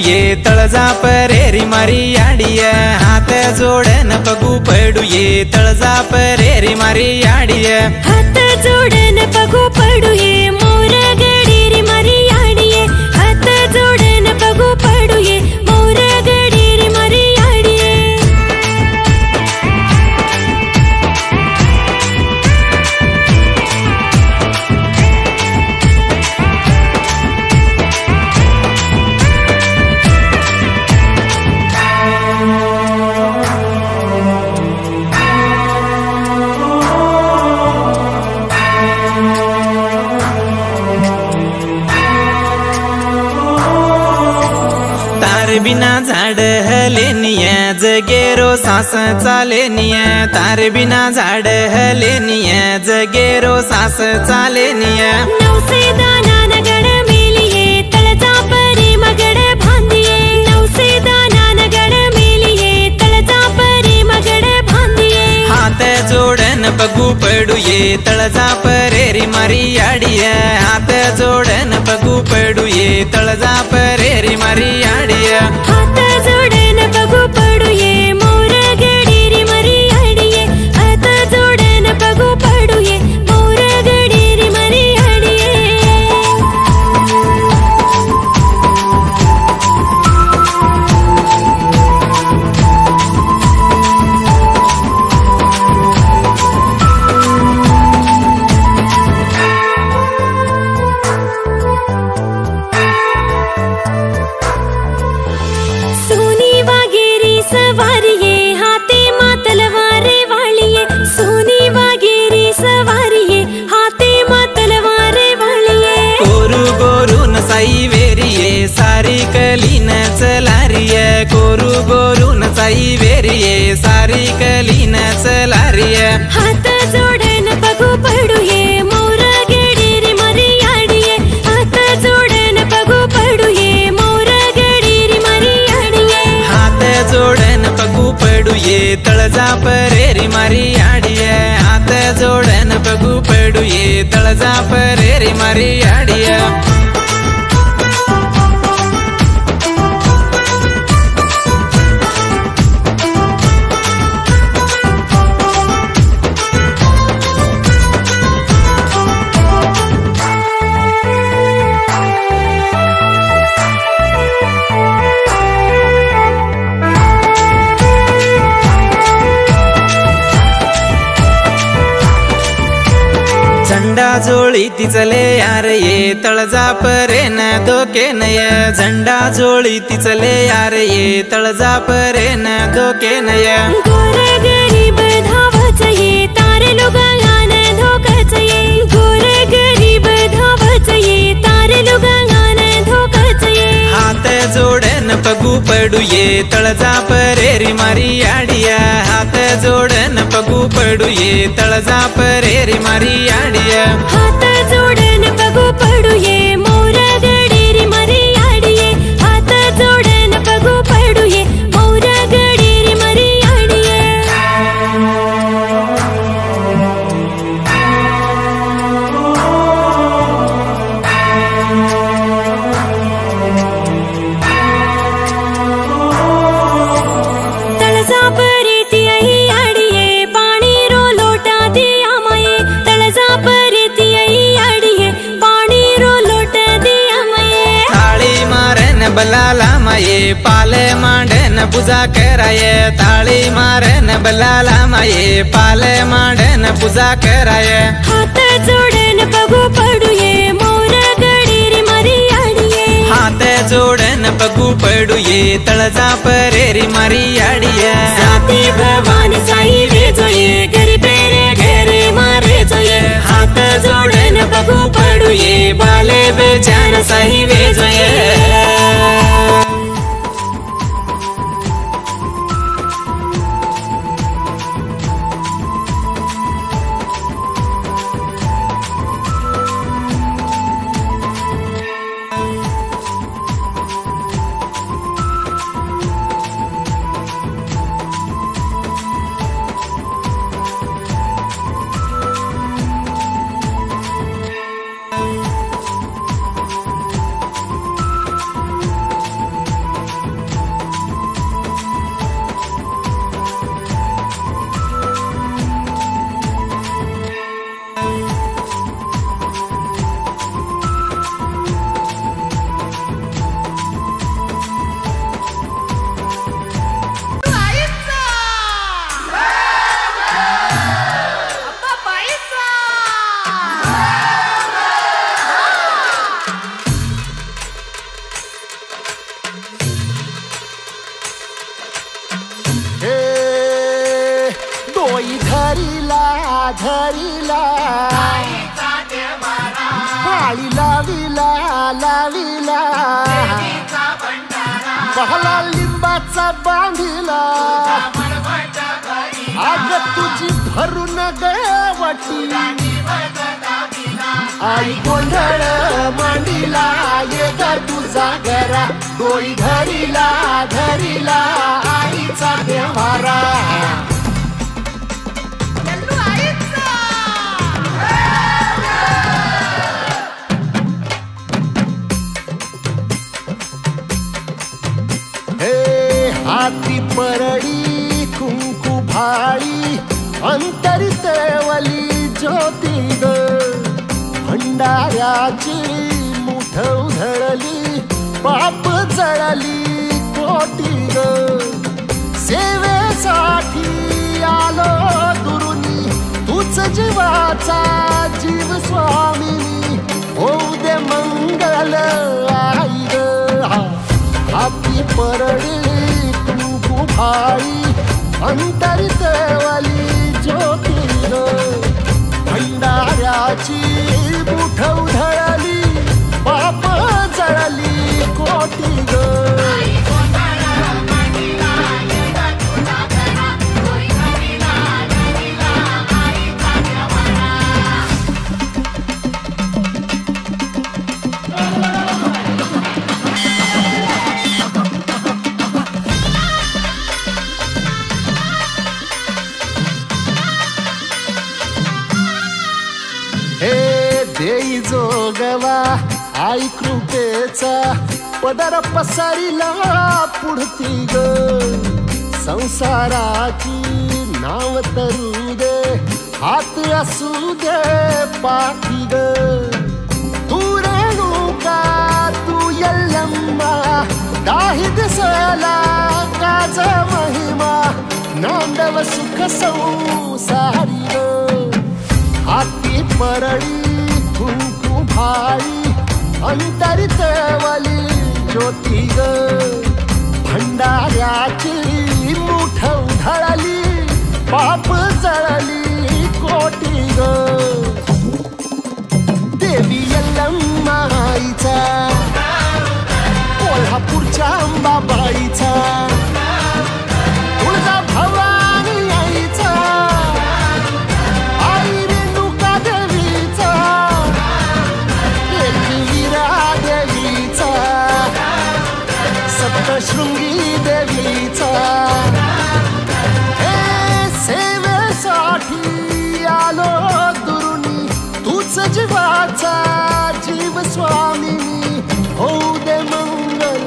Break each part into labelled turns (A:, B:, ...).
A: ये तळजा परेरी मारी आडिया हात जोडन बघू पडू ये तळजा परेरी मारी आडिया
B: हात जोडन बघू पडू ये मोर गडीरी मारी आडिये हात जोडन बघू पडू ये मोर गडीरी मारी आडिये
A: तार बिना झाड हलेनिया जगेरो सास चालेनिया तार बिना झाड हलेनिया जगेरो सास चालेनिया
B: नवसे दाना नगड मेलिये तळजा परी मगड भांदिये नवसे दाना नगड मेलिये तळजा परी मगड भांदिये
A: हात जोडन बघू पडू ये तळजा परेरी मारी आडिया हात जोडन बघू पडू ये तळजा परेरी मारी आडिया
B: हात जोडन बघू पडू ये मोर गडीरी मारी आडिये हात जोडन बघू पडू ये मोर गडीरी मारी आडिये सोनी वागेरी सवारिये हाते मातलवारे वाळिये सोनी वागेरी सवारिये हाते मातलवारे वाळिये
A: कोरू गोरून साई वेरिये सारी कलीन चलारिये कोरू गोरून साई वेरिये सारी कलीन चलारिये
B: हात जोडन बघू पडू ये मोर गडीरी मारी आडिये हात जोडन बघू पडू ये मोर गडीरी मारी आडिये
A: हात जोडन बघू पडू ये तळजा परेरी मारी आडिये हात जोडन बघू पडू ये तळजा परेरी मारी आडिये झंडा जोळी तिचले यार ये तळजा परेन धोके नय झंडा जोळी तिचले यार ये तळजा परेन धोके नय
B: गोर गरीब धावच ये तारे लुगांगान धोकच ये गोर गरीब धावच ये तारे लुगांगान धोकच ये
A: हात जोडन बघू पडू ये तळजा परेरी मारी आडिया हात जोडन बघू पडू ये तळजा परेरी मारी आडिया
B: हात जोडन बघू पडू ये मोर गडीरी मारी आडिये हात जोडन बघू पडू ये मोर गडीरी मारी आडिये तळजा परी ती आई आडिये पाणी रो लोटा दिया माये तळजा परी ती आई आडिये पाणी रो लोटा दिया माये
A: थाळी मारन बलाला माये पाले मांडन पूजा कराये थाळी मारन बलाला माये पाले मांडन पूजा कराये
B: हात जोडन बघू पडू ये मोर गडीरी मारी आडिये
A: हात जोडन बघू पडू ये तळजा परेरी मारी आडिये
B: साती भवानी साई वेजोये घरी पेरे घरे मारे जोये
A: हात जोडन बघू पडू ये बाले बेजान साई वेजोये
C: डोई धरीला धरीला पाळी लाविला लाविला पहला लिंबाचा बांधिला आग तुझी भरून गवटी आई गोंधळ मांडीला ये ग तुझा घरा डोई धरीला धरीला आईचा देवारा हाती परडी कुंकू भाळी अंतरितवली ज्योती ग भंडाऱ्याची मुठ उधळली पाप जळली कोटी ग सेवेसाठी आलो दुरुनी तूच जीवाचा जीव स्वामिनी होऊ दे मंगल आई ग हाती परडी कुंकू भाळी अंतरितवली ज्योती ग भंडाऱ्याची मुठ उधळली पाप जळली कोटी ग देई जोगवा आई कृपेचा पदर पसरिला पुढती ग संसाराची नाव तरू दे हात असू दे पाठी ग तू रेणुका तू यल्लम्मा दाही दिसला काज महिमा नांदव सुख संसारी ग हाती परडी कुंकू भाळी अंतरितवली ज्योती ग भंडाऱ्याची मुठ उधळली पाप जळली कोटी ग देवी यल्लम्मा आईचा कोल्हापूरच्या अंबाबाईचा तुळजा भवानी आईचा आई रेणुका देवीचा एकवीरा देवीचा सप्तशृंगी देवीचा हे सेवेसाठी आलो दुरुनी तूच जीवाचा जीव स्वामिनी होऊ दे मंगल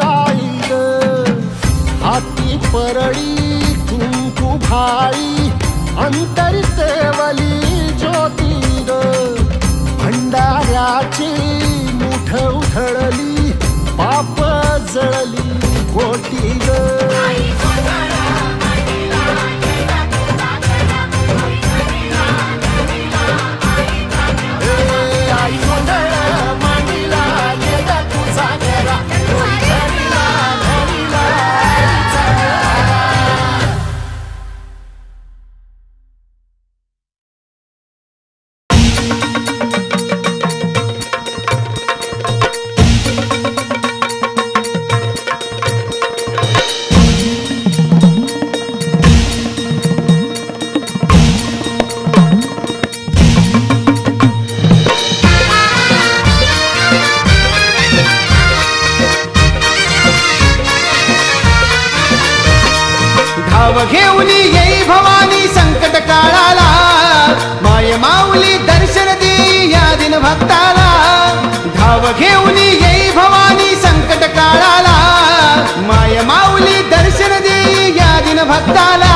C: आई ग हाती परडी कुंकू भाळी अंतरितवली ज्योती ग भंडाऱ्याची मुठ उधळली पाप जळली कोटी ग आई गोंधळ मांडीला ये ग तुझा घरा धरीला धरीला आईचा घरा
D: धाव घेऊन येई भवानी संकट काळाला माय माऊली दर्शन दे या दिन भक्ताला धाव घेऊन येई भवानी संकट काळाला माय माऊली दर्शन दे या दिन भक्ताला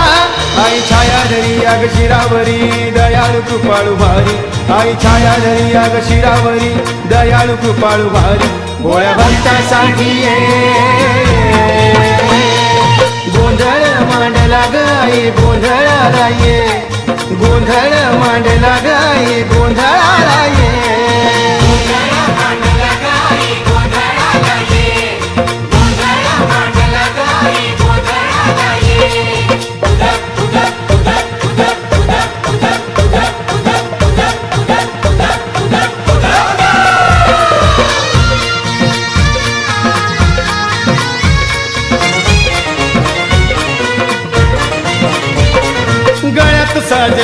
D: आई छाया धरी अग शिरावरी दयाळू कृपाळू भारी आई छाया धरी अग शिरावरी दयाळू कृपाळू भारी भोळ्या भक्तासाठी गोंधळ मांडला गाई गोंधळाला ये गोंधळ मांडला गाई गोंधळाला ये गोंधळ मांडला गाई गोंधळाला ये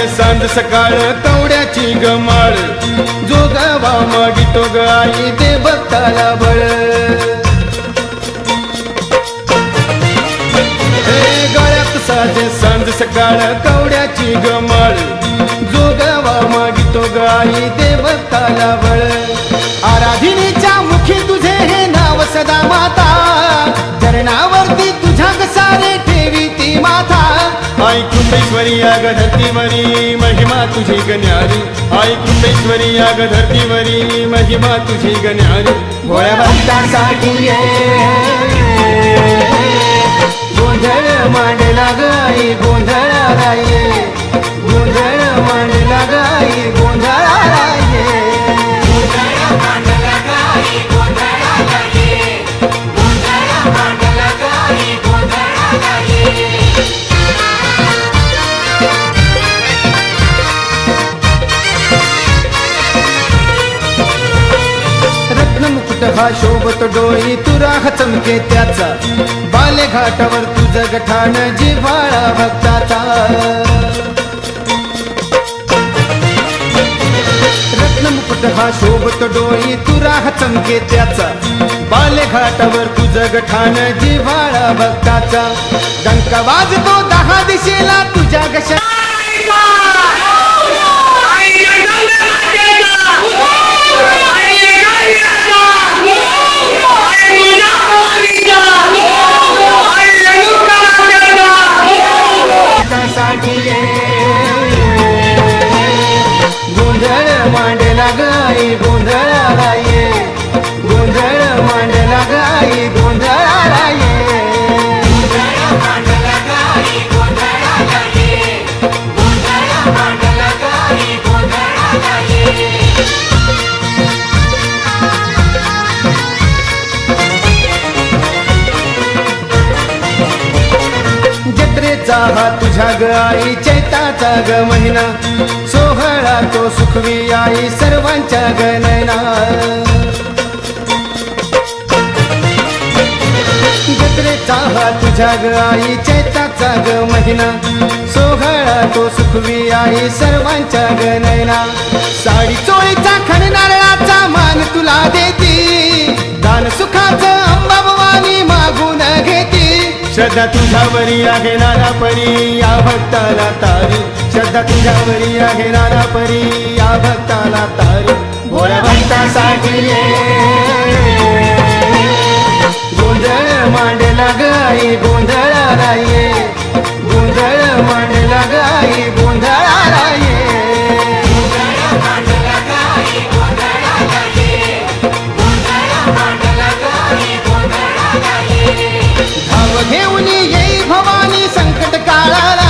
D: साजे सांज सकाळ कवड्याची गमाळ जोगावा मागितो ग आई दे भक्ताला बळ गळ्यात साजे सांज सकाळ कवड्याची गमाळ जोगावा मागितो ग आई दे भक्ताला बळ आराधिनीच्या मुखी तुझे हे नाव सदा माता चरणावरती तुझ्या सारे ठेवी ती माथा आई कुंडेश्वरी याग धरतीवरी महिमा तुझी गण्यारी आई कुंडेश्वरी याग धरतीवरी महिमा तुझी गण्यारी भोळ्या भक्तांसाठी गोंधळ मांडला गाई गोंधळाला ये गोंधळ मांडला गाई गोंधळाला ये हा शोभत डोळी तुरा चमके त्याचा बाले घाटावर तुझं गठाण जिव्हाळा भक्ताचा रत्नमुकुट हा शोभत डोळी तुरा चमके त्याचा बाले घाटावर तुझं गठाण जिव्हाळा भक्ताचा डंका वाजतो 10 दिशेला तुझ्या घशा गोंधळ मांडला गाई गोंधळाला ये गोंधळ मांडला गाई गोंधळाला ये जत्रेचा हा तुझ्या ग आई चैताचा ग महिना सोहळा तो सुखवी आई सर्वांच्या ग नैना जत्रेचा हा तुझ्या ग आई चैताचा ग महिना सोहळा तो सुखवी आई सर्वांच्या ग नैना साडी चोळीचा खण नारळाचा मान तुला देती दान सुखाचं अंबा भवानी मागून घेती श्रद्धा तुझ्यावरी आहे नाना परी या भक्ताला तारी श्रद्धा तुझ्यावरी आहे नाना परी या भक्ताला तारी भोळ्या भक्तासाठी गोंधळ मांडला गाई गोंधळाला ये गोंधळ मांडला गाई गोंधळाला ये घेऊन येई भवानी संकट काळाला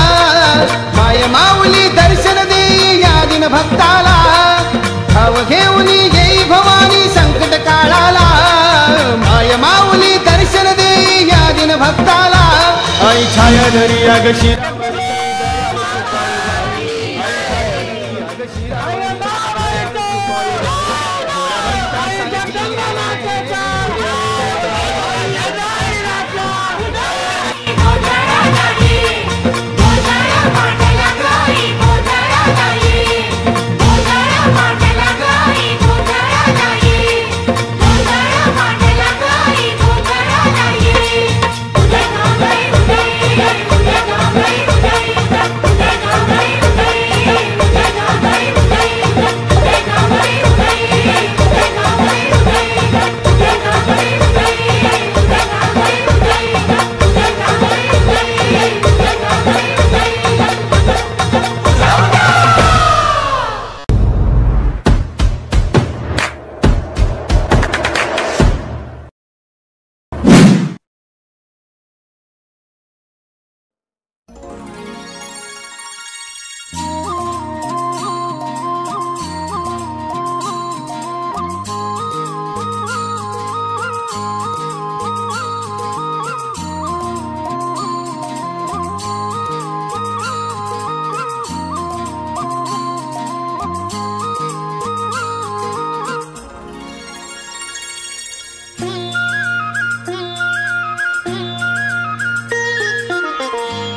D: माय माऊली दर्शन देई या दिन भक्ताला भाव घेऊन येई भवानी संकट काळाला माय माऊली दर्शन देई या दिन भक्ताला आई छाया धरी अगशी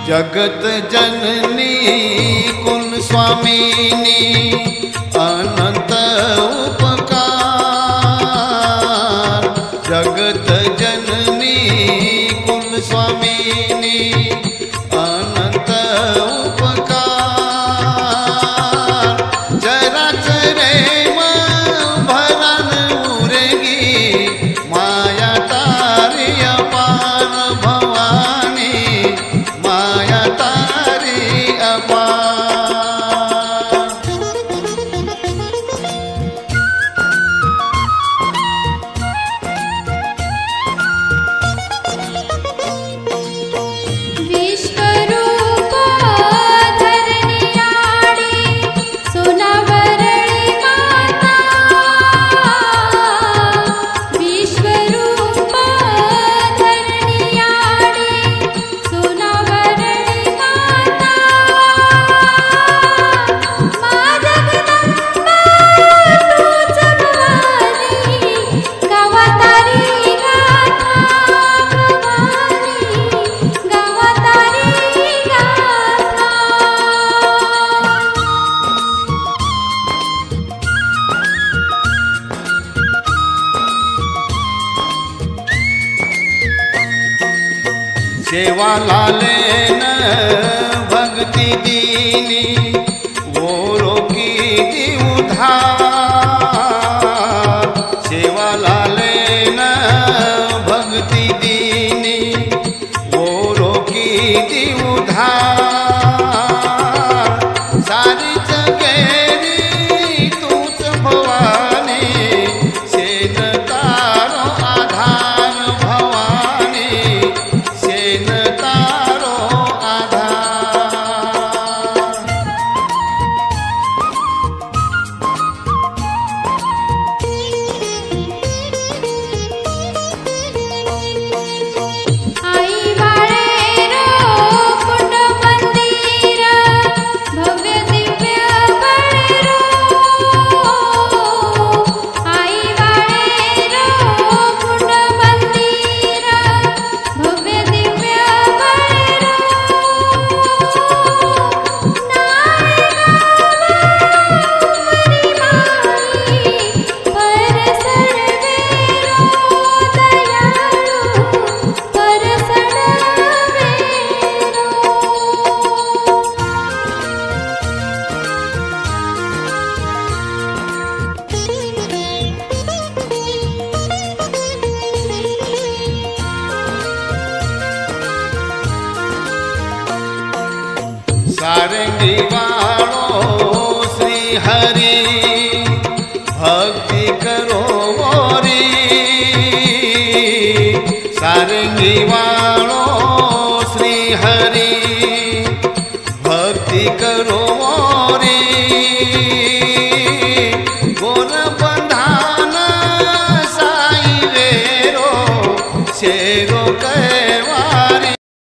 E: जगत जननी कुन स्वामीनी अनंत उपकार जगत जननी कुल स्वामीनी अनंत उपकार चराचरे भरान उरेगी माया तारी अपार भवानी माया तारी अपार
B: विश्वरूपा धरणियाडी सोनावरळी माता विश्वरूपा धरणियाडी सोनावरळी माता मा जगदंबा तूच भवानी गावातारी गाथा भवानी गावातारी गाथा
E: सेवा लालेन भक्ति दीनी वो रोकी दी उधार सेवा लालेन भक्ति दीनी वो रोकी दी उधार सारी जगेरी तूच भवानी सेन तारो आधार भवानी सेन तारो आधार
B: आई बाळेरो कुंड मंदिर भव्य दिव्य बळेरो आई बाळेरो कुंड मंदिर भव्य दिव्य बळेरो नाय गावावरी माई पर सर्वेरो दयाळू पर
E: सारंगी